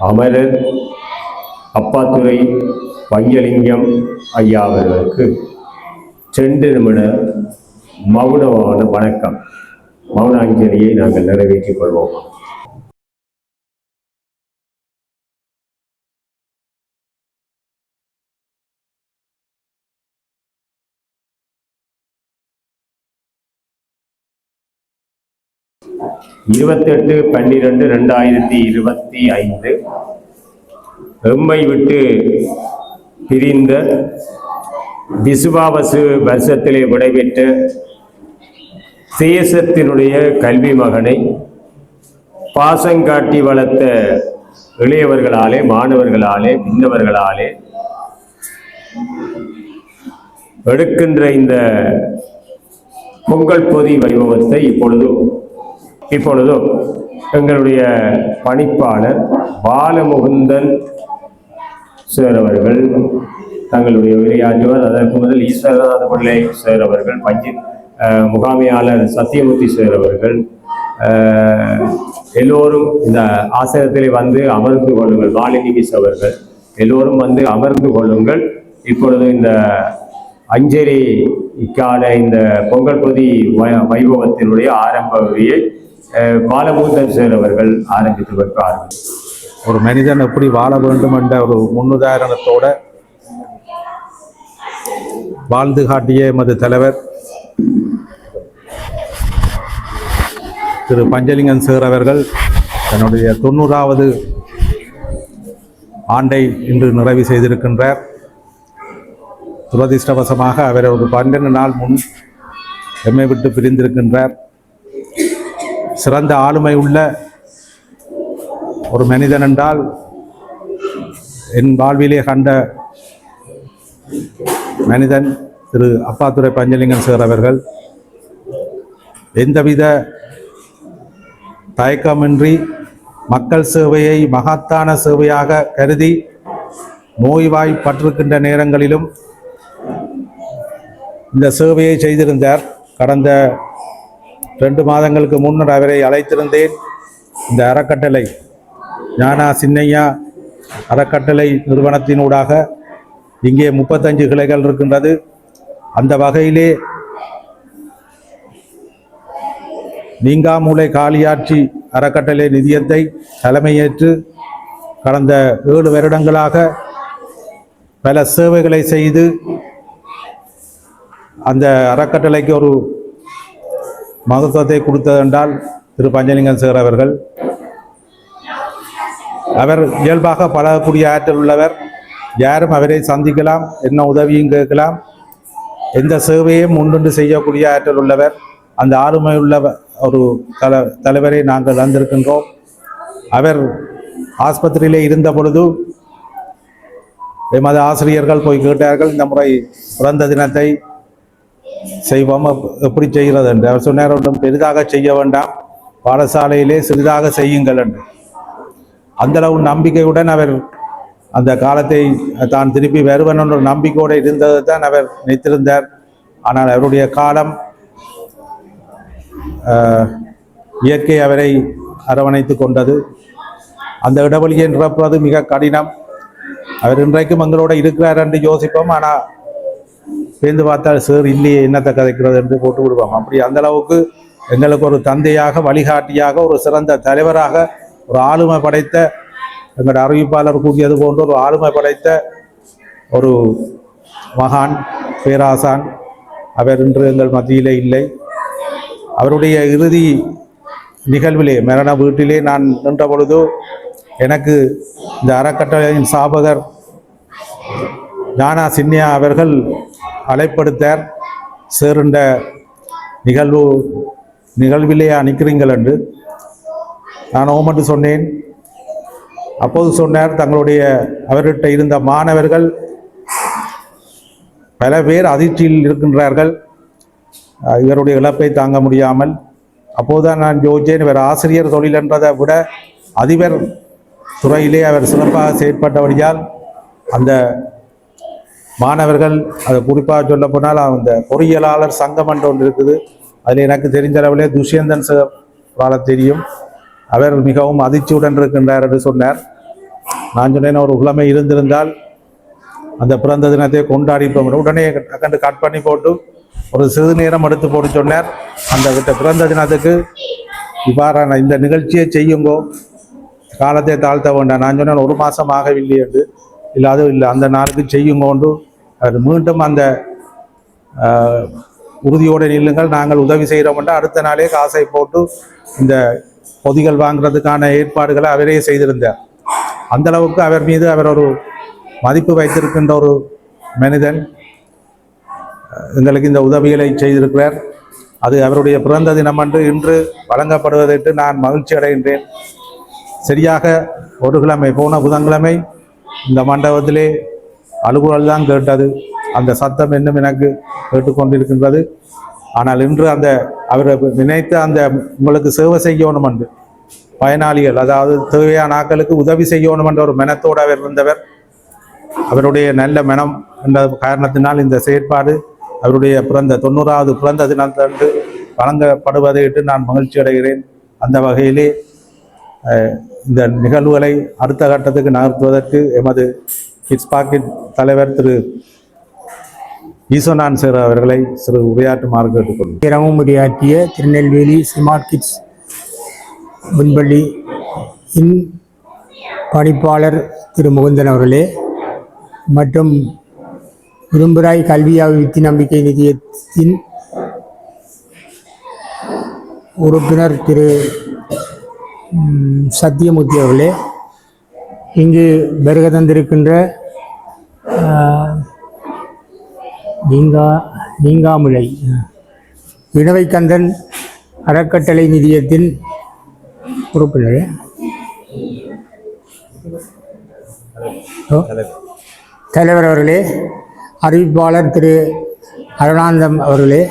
அமரர் அப்பாத்துரை பஞ்சலிங்கம் ஐயா அவர்களுக்கு 2 நிமிட மௌனமான வணக்கம், மௌன அஞ்சலியை நாங்கள் நிறைவேற்றிக் கொள்வோம். (28/12/2025) எம்மை விட்டு பிரிந்த விசுவாவசு வருஷத்திலே விடைபெற்ற தேசத்தினுடைய கல்வி மகனை பாசங்காட்டி வளர்த்த இளையவர்களாலே, மாணவர்களாலே, பின்னவர்களாலே எடுக்கின்ற இந்த பொங்கல் பொதி வைபவத்தை இப்பொழுதும் எங்களுடைய பணிப்பாளர் பாலமுகுந்தன் சார் அவர்கள் தங்களுடைய உரையாற்றுவார். அதற்கு முதல் ஈஸ்வரநாத பிள்ளை சார் அவர்கள், முகாமையாளர் சத்தியமூர்த்தி சார் அவர்கள் எல்லோரும் இந்த ஆசிரியத்திலே வந்து அமர்ந்து கொள்ளுங்கள். மாலினி மிஸ் அவர்கள் எல்லோரும் வந்து அமர்ந்து கொள்ளுங்கள். இப்பொழுது இந்த அஞ்சலிக்கான இந்த பொங்கல் பொதி வைபவத்தினுடைய ஆரம்ப உரையை பாலமுகுந்தன் சார் அவர்கள் ஆரம்பித்து வைப்பார்கள். ஒரு மனிதன் எப்படி வாழ வேண்டும் என்ற ஒரு முன்னுதாரணத்தோட வாழ்ந்து காட்டிய எமது தலைவர் திரு பஞ்சலிங்கன் சார் அவர்கள் தன்னுடைய 90வது ஆண்டை இன்று நிறைவு செய்திருக்கின்றார். துரதிர்ஷ்டவசமாக அவர் ஒரு 12 நாள் முன் எம்மை விட்டு பிரிந்திருக்கின்றார். சிறந்த ஆளுமை உள்ள ஒரு மனிதன் என்றால் என் வாழ்விலே கண்ட மனிதன் திரு அப்பாத்துரை பஞ்சலிங்கன் சார் அவர்கள் எந்தவித தயக்கமின்றி மக்கள் சேவையை மகத்தான சேவையாக கருதி நோய்வாய்ப்பட்டிருக்கின்ற நேரங்களிலும் இந்த சேவையை செய்திருந்தார். கடந்த 2 மாதங்களுக்கு முன்னர் அவரை அழைத்திருந்தேன். இந்த அறக்கட்டளை ஞானா சின்னையா அறக்கட்டளை நிறுவனத்தினூடாக இங்கே 35 கிளைகள் இருக்கின்றது. அந்த வகையிலே நீங்காமூலை காளியாட்சி அறக்கட்டளை நிதியத்தை தலைமையேற்று கடந்த 7 வருடங்களாக பல சேவைகளை செய்து அந்த அறக்கட்டளைக்கு ஒரு மகத்துவத்தை கொடுத்ததென்றால் திரு பஞ்சலிங்கன் சார் அவர்கள். அவர் இயல்பாக பழகக்கூடிய ஆற்றல் உள்ளவர். யாரும் அவரை சந்திக்கலாம், என்ன உதவியும் கேட்கலாம், எந்த சேவையும் முன்னின்று செய்யக்கூடிய ஆற்றல் உள்ளவர். அந்த ஆளுமை உள்ள ஒரு தலைவரை நாங்கள் வந்திருக்கின்றோம். அவர் ஆஸ்பத்திரியிலே இருந்த பொழுது எமது ஆசிரியர்கள் போய் கேட்டார்கள், இந்த முறை பிறந்த தினத்தை செய்வோம், எப்படி செய்கிறது என்று. அவர் சொன்னார், ஒன்றும் பெரிதாக செய்ய வேண்டாம், பாடசாலையிலே சிறிதாக செய்யுங்கள் என்று. அந்தளவு நம்பிக்கையுடன் அவர் அந்த காலத்தை தான் திருப்பி வருவன் என்ற நம்பிக்கையோடு இருந்தது தான் அவர் நினைத்திருந்தார். ஆனால் அவருடைய காலம் இயற்கை அவரை அரவணைத்து கொண்டது. அந்த இடைவெளியை நிரப்புவது மிக கடினம். அவர் இன்றைக்கும் எங்களோட இருக்கிறார் என்று யோசிப்போம். ஆனால் சேர்ந்து பார்த்தால் சார் இல்லையே, என்னத்தை கதைக்கிறது என்று போட்டு விடுவோம். அப்படி அந்த அளவுக்கு எங்களுக்கு ஒரு தந்தையாக, வழிகாட்டியாக, ஒரு சிறந்த தலைவராக, ஒரு ஆளுமை படைத்த, எங்களோட அறிவிப்பாளர் கூறியது போன்ற ஒரு ஆளுமை படைத்த ஒரு மகான், பேராசான் அவர் இன்று எங்கள் மத்தியிலே இல்லை. அவருடைய இறுதி நிகழ்விலே, மரண வீட்டிலே நான் நின்ற பொழுது எனக்கு இந்த அறக்கட்டளையின் சாபகர் ஞானா சின்னையா அவர்கள் அழைப்படுத்தார். சேருண்ட நிகழ்விலே நிற்கிறீங்கள் என்று நான் ஓமன்று சொன்னேன். அப்போது சொன்னார், தங்களுடைய அவர்கிட்ட இருந்த மாணவர்கள் பல பேர் அதிர்ச்சியில் இருக்கின்றார்கள், இவருடைய இழப்பை தாங்க முடியாமல். அப்போதுதான் நான் யோசித்தேன், இவர் ஆசிரியர் தொழில் என்றதை விட அதிபர் துறையிலே அவர் சிறப்பாக செயற்பட்டபடியால் அந்த மாணவர்கள், அதை குறிப்பாக சொல்ல போனால் அந்த பொறியியலாளர் சங்கம் என்று ஒன்று இருக்குது, அதில் எனக்கு தெரிஞ்ச அளவிலே துஷ்யந்தன் சார் தெரியும், அவர் மிகவும் அதிர்ச்சியுடன் இருக்கின்றார் என்று சொன்னார். நான் சொன்னேன், ஒரு உலமை இருந்திருந்தால் அந்த பிறந்த தினத்தை கொண்டாடிப்போம். உடனே கண்டு கட் பண்ணி போட்டு ஒரு சிறிது நேரம் எடுத்து போட்டு சொன்னார், அந்த பிறந்த தினத்துக்கு இவ்வாறான இந்த நிகழ்ச்சியை செய்யுங்கோ, காலத்தை தாழ்த்த வேண்டாம். நான் சொன்னேன், ஒரு மாதம் ஆகவில்லை என்று. இல்லை அதுவும் இல்லை, அந்த நாளுக்கு செய்யுங்கோண்டு அது மீண்டும் அந்த உறுதியோடு நில்லுங்கள், நாங்கள் உதவி செய்கிறோம் என்று அடுத்த நாளே காசை போட்டு இந்த பொதிகள் வாங்குறதுக்கான ஏற்பாடுகளை அவரே செய்திருந்தார். அந்த அளவுக்கு அவர் மீது அவர் ஒரு மதிப்பு வைத்திருக்கின்ற ஒரு மனிதன் எங்களுக்கு இந்த உதவிகளை செய்திருக்கிறார். அது அவருடைய பிறந்த தினம் அன்று இன்று வழங்கப்படுவதற்கு நான் மகிழ்ச்சி அடைகின்றேன். சரியாக ஒரு கிழமை, போன புதன்கிழமை இந்த மண்டபத்திலே அலுவல் தான் கேட்டது. அந்த சத்தம் இன்னும் எனக்கு கேட்டுக்கொண்டிருக்கின்றது. ஆனால் இன்று அந்த அவர் நினைத்த அந்த உங்களுக்கு சேவை செய்யணும் என்று பயனாளிகள், அதாவது தேவையான ஆட்களுக்கு உதவி செய்யணும் என்ற ஒரு மனத்தோடு அவர் இருந்தவர். அவருடைய நல்ல மனம் என்ற காரணத்தினால் இந்த செயற்பாடு அவருடைய 90வது பிறந்த தினத்தன்று வழங்கப்படுவதையிட்டு நான் மகிழ்ச்சி அடைகிறேன். அந்த வகையிலே இந்த நிகழ்வுகளை அடுத்த கட்டத்துக்கு நகர்த்துவதற்கு எமது கிட்ஸ் பாக்கெட் தலைவர் திரு ஈஸ்வரன் சார் அவர்களை சிறு உரையாற்றுமாறு கேட்டுக்கொள்ளும். தினமும் உரையாற்றிய திருநெல்வேலி ஸ்மார்ட் கிட்ஸ் முன்பள்ளி பணிப்பாளர் திரு முகுந்தன் அவர்களே மற்றும் விரும்புராய் கல்வி அபிவிருத்தி நம்பிக்கை நிதியத்தின் உறுப்பினர் திரு சத்தியமூர்த்தி அவர்களே, இங்கு வருகை தந்திருக்கின்ற நீங்காமுலை இனவைக்கந்தன் அறக்கட்டளை நிதியத்தின் உறுப்பினர் தலைவர் அவர்களே, அறிவிப்பாளர் திரு அருணாந்தம் அவர்களே,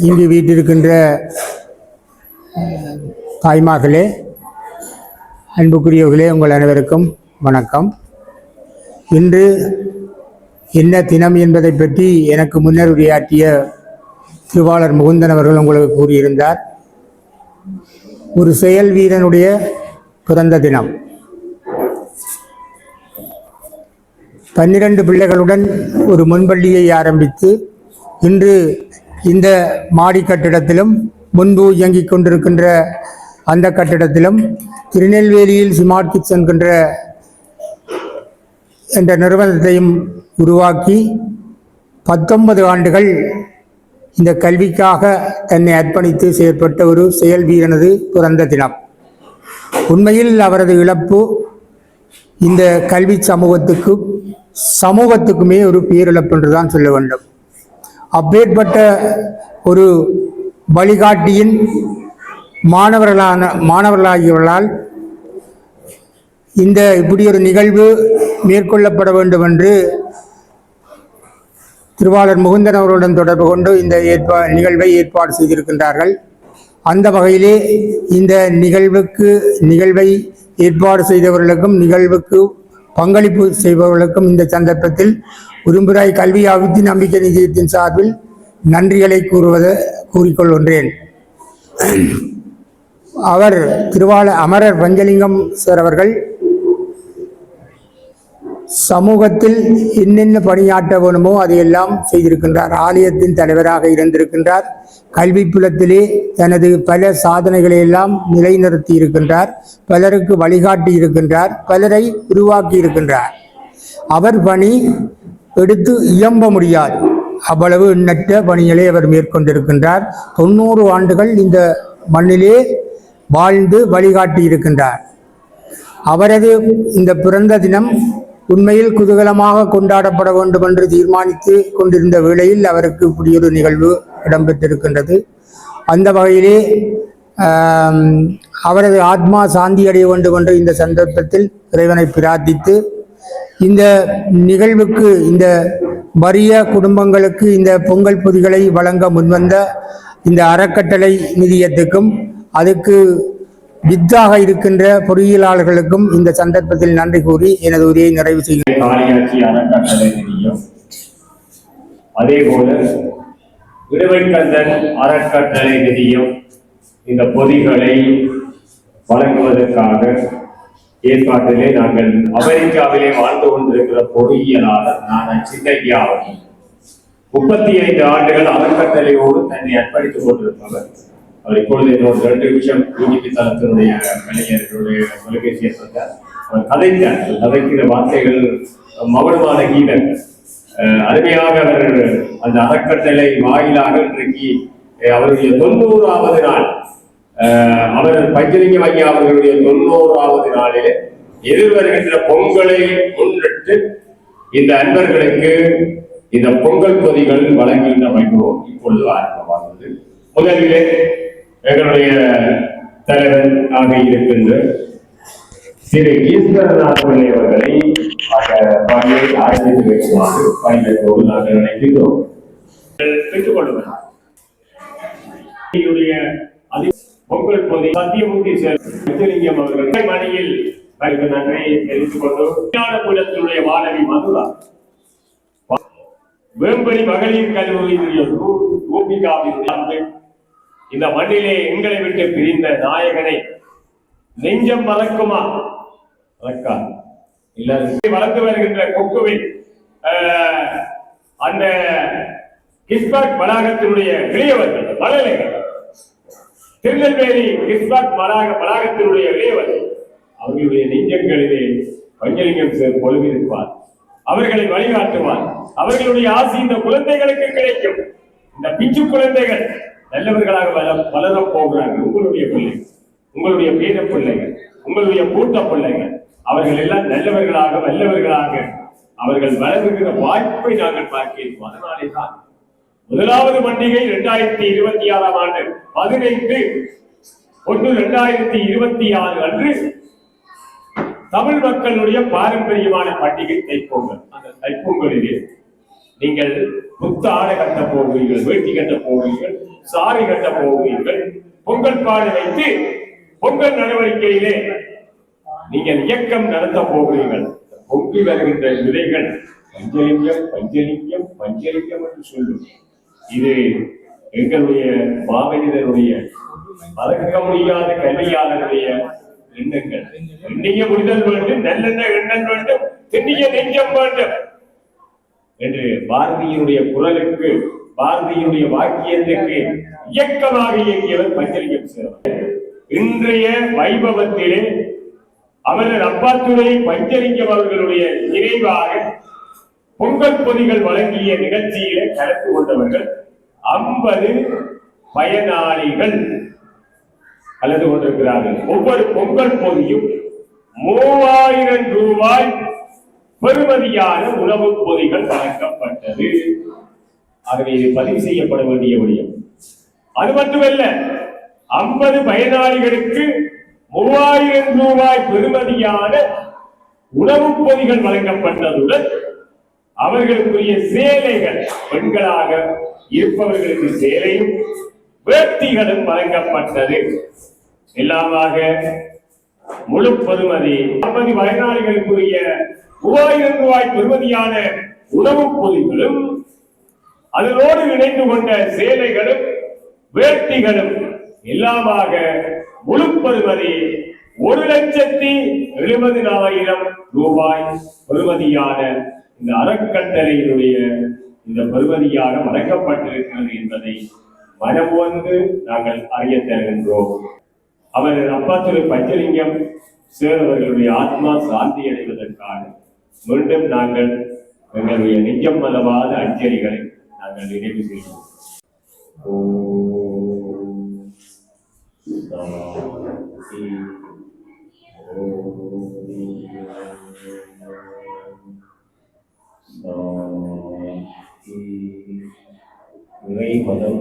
இங்கு வீட்டிருக்கின்ற தாய்மார்களே, அன்புக்குரியவர்களே, உங்கள் அனைவருக்கும் வணக்கம். இன்று என்ன தினம் என்பதை பற்றி எனக்கு முன்னர் உரையாற்றிய திருவாளர் முகுந்தன் அவர்கள் உங்களுக்கு கூறியிருந்தார். ஒரு செயல் வீரனுடைய பிறந்த தினம். 12 பிள்ளைகளுடன் ஒரு முன்பள்ளியை ஆரம்பித்து இன்று இந்த மாடி கட்டிடத்திலும் முன்பு இயங்கிக் கொண்டிருக்கின்ற அந்த கட்டிடத்திலும் திருநெல்வேலியில் ஸ்மார்ட் கிட்ஸ் என்ற நிறுவனத்தையும் உருவாக்கி 19 ஆண்டுகள் இந்த கல்விக்காக தன்னை அர்ப்பணித்து செயற்பட்ட ஒரு செயல் வீரனது பிறந்த தினம். உண்மையில் அவரது இழப்பு இந்த கல்வி சமூகத்துக்குமே ஒரு பேரிழப்பு என்று தான் சொல்ல வேண்டும். அப்பேற்பட்ட ஒரு வழிகாட்டியின் மாணவர்களாகியவர்களால் இந்த இப்படி ஒரு நிகழ்வு மேற்கொள்ளப்பட வேண்டும் என்று திருவாளர் முகுந்தன் அவர்களுடன் தொடர்பு கொண்டு இந்த நிகழ்வை ஏற்பாடு செய்திருக்கின்றார்கள். அந்த வகையிலே இந்த நிகழ்வை ஏற்பாடு செய்தவர்களுக்கும் நிகழ்வுக்கு பங்களிப்பு செய்பவர்களுக்கும் இந்த சந்தர்ப்பத்தில் உரும்புராய் கல்வி அபிவிருத்தி நம்பிக்கை நிதியத்தின் சார்பில் நன்றிகளை கூறிக்கொள்கின்றேன். அவர் அமரர் பஞ்சலிங்கம் சார் அவர்கள் சமூகத்தில் என்னென்ன பணியாற்ற வேணுமோ அதையெல்லாம் செய்திருக்கின்றார். ஆலயத்தின் தலைவராக இருந்திருக்கின்றார். கல்வி புலத்திலே தனது பல சாதனைகளை எல்லாம் நிலைநிறுத்தி இருக்கின்றார். பலருக்கு வழிகாட்டி இருக்கின்றார். பலரை உருவாக்கி இருக்கின்றார். அவர் பணி எடுத்து இயம்ப முடியாது, அவ்வளவு எண்ணற்ற பணிகளை அவர் மேற்கொண்டிருக்கின்றார். 90 ஆண்டுகள் இந்த மண்ணிலே வாழ்ந்து வழிகாட்டி இருக்கின்றார். அவரது இந்த பிறந்த தினம் உண்மையில் குதூகலமாக கொண்டாடப்பட வேண்டும் என்று தீர்மானித்து கொண்டிருந்த வேளையில் அவருக்கு இப்படி ஒரு நிகழ்வு இடம்பெற்றிருக்கின்றது. அந்த வகையிலே அவரது ஆத்மா சாந்தி அடைய வேண்டும் என்று இந்த சந்தர்ப்பத்தில் இறைவனை பிரார்த்தித்து இந்த நிகழ்வுக்கு, இந்த வறிய குடும்பங்களுக்கு இந்த பொங்கல் பொதிகளை வழங்க முன்வந்த இந்த அறக்கட்டளை நிதியத்துக்கும் அதுக்கு வித்தாக இருக்கின்ற பொறியியலாளர்களுக்கும் இந்த சந்தர்ப்பத்தில் நன்றி கூறி எனது உரையை நிறைவு செய்கிறேன். காளியாட்சி அறக்கட்டளை நிதியம், அதேபோல இடுவைக்கந்தன் அறக்கட்டளை நிதியம் இந்த பொதிகளை வழங்குவதற்காக ஏற்பாட்டிலே நாங்கள் அமெரிக்காவிலே வாழ்ந்து கொண்டிருக்கிற பொறியியலாளர் நான் சின்னையா அவர்கள் 35 ஆண்டுகள் அறக்கட்டளையோடு தன்னை அர்ப்பணித்துக் கொண்டிருப்பவர். அவர் இப்பொழுது என்னோட 2 நிமிஷம் யூடிபி தளத்தினுடைய கலைஞர்களுடைய தொலைபேசியை சொன்னார். அவர் கதைத்தார். கதைக்கிற வார்த்தைகள் மௌனமான கீதங்கள். அருமையாக அவர் அந்த அறக்கட்டளை வாயிலாக இன்றைக்கு அவருடைய 90வது நாள், அவர் பஞ்சலிங்கம் ஐயா அவர்களுடைய 90வது நாளிலே எதிர்வருகின்ற பொங்கலை முன்னிட்டு இந்த அன்பர்களுக்கு இந்த பொங்கல் பொதிகள் வழங்குகின்ற வைபவம் இப்பொழுது ஆரம்பமானது. முதலிலே எங்களுடைய தலைவர் ஆக இருக்கின்ற திரு ஈஸ்வரநாத் பிள்ளை அவர்களை பணியை ஆரம்பித்து வைக்குமாறு பணிகளோடு நாங்கள் நினைக்கின்றோம். பெற்றுக் கொள்ளுங்கள். பொங்கல் பொதி சத்தியமூர்த்தி பஞ்சலிங்கம் அவர்கள் மணியில் நன்மையை தெரிவித்துக் கொண்டு புலத்தினுடைய மாணவி மதுரா, வேம்படி மகளிர் கல்லூரியினுடைய ரூபிகாவினுடைய இந்த மண்ணிலே எங்களை விட்டு பிரிந்த நாயகனை நெஞ்சம் மறக்குமா? மறக்கா இல்ல. வளர்ந்து வருகின்ற கொக்குவில் அந்த கிஸ்பாக் வளாகத்தினுடைய இளையவர்கள் மழலைகள், திருநெல்வேலி கிஸ்பாக் வளாகத்தினுடைய இளையவர்கள், அவர்களுடைய நெஞ்சங்களிலே பஞ்சலிங்கம் பொழுதிருப்பார். அவர்களை வழிகாட்டுவார். அவர்களுடைய ஆசி இந்த குழந்தைகளுக்கு கிடைக்கும். இந்த பிஞ்சு குழந்தைகள் நல்லவர்களாக வளரப் போகிறார்கள். உங்களுடைய பிள்ளைகள், உங்களுடைய பேர பிள்ளைகள், உங்களுடைய கூட்ட பிள்ளைகள், அவர்கள் எல்லாம் நல்லவர்களாக வல்லவர்களாக அவர்கள் வளர்கிற வாய்ப்பை நாங்கள் பார்க்கிறோம். அதனாலே தான் முதலாவது பண்டிகை 2026 ஆண்டு 15/1/2026 அன்று தமிழ் மக்களுடைய பாரம்பரியமான பண்டிகை தைப்பொங்கல். அந்த தைப்பொங்கலிலே நீங்கள் புத்த ஆடை கட்ட போகிறீர்கள், வேட்டி கட்ட போகிறீர்கள், சாரி கட்ட போகிறீர்கள், பொங்கல் பாடு வைத்து பொங்கல் நடவடிக்கையிலே நீங்கள் இயக்கம் நடத்த போகிறீர்கள். பொங்கி வருகின்ற விதைகள் பஞ்சலிங்கம் பஞ்சலிங்கம் பஞ்சலிங்கம் என்று சொல்லும். இது எங்களுடைய மாமனிதனுடைய மறக்க முடியாத கல்வியாளருடைய எண்ணங்கள். எண்ணிய முடிதல் வேண்டும், நல்லெண்ண எண்ணல் வேண்டும், திண்ணிய நெஞ்சம் வேண்டும் என்று பாரதியினுடைய குரலுக்கு, பாரதியினுடைய வாக்கியத்துக்கு இயக்கமாக இயக்கியவர் பஞ்சலிங்கம் சேரவர். இன்றைய வைபவத்திலே அவர்கள் அப்பாத்துறை பஞ்சலிங்கம் அவர்களுடைய நினைவாக பொங்கல் பொதிகள் வழங்கிய நிகழ்ச்சியிலே கலந்து கொண்டவர்கள் 50 பயனாளிகள் கலந்து கொண்டிருக்கிறார்கள். ஒவ்வொரு பொங்கல் பொதியும் 3000 ரூபாய் பெறுமதியான உணவுப் பொதிகள் வழங்கப்பட்டது. ஆகவே இது பதிவு செய்யப்பட வேண்டிய விடயம். அது மட்டுமல்ல, 50 பயனாளிகளுக்கு 3000 ரூபாய் பெறுமதியான உணவுப் பொதிகள் வழங்கப்பட்டதுடன் அவர்களுக்குரிய சேலைகள், பெண்களாக இருப்பவர்களுக்கு சேலையும் வேட்டிகளும் வழங்கப்பட்டது. எல்லாமாக முழு பெறுமதி 50 பயனாளிகளுக்குரிய 3000 ரூபாய் பெறுமதியான உணவுப் பொதிகளும் அதனோடு இணைந்து கொண்ட சேலைகளும் வேட்டிகளும் எல்லாமாக முழு பெறுமதி 1,70,70,000 ரூபாய் பெறுமதியான இந்த அறக்கட்டளையினுடைய இந்த பெறுமதியாக வழங்கப்பட்டிருக்கிறது என்பதை மனமொன்று நாங்கள் அறிய தருகின்றோம். அவர் அப்பாத்துறை பஞ்சலிங்கம் சேரவர்களுடைய ஆத்மா சாந்தி அடைவதற்காக மீண்டும் நாங்கள் எங்களுடைய நெஞ்சம் மதவாத அஞ்சலிகளை நாங்கள் நினைவு செய்வோம். இறை மதம்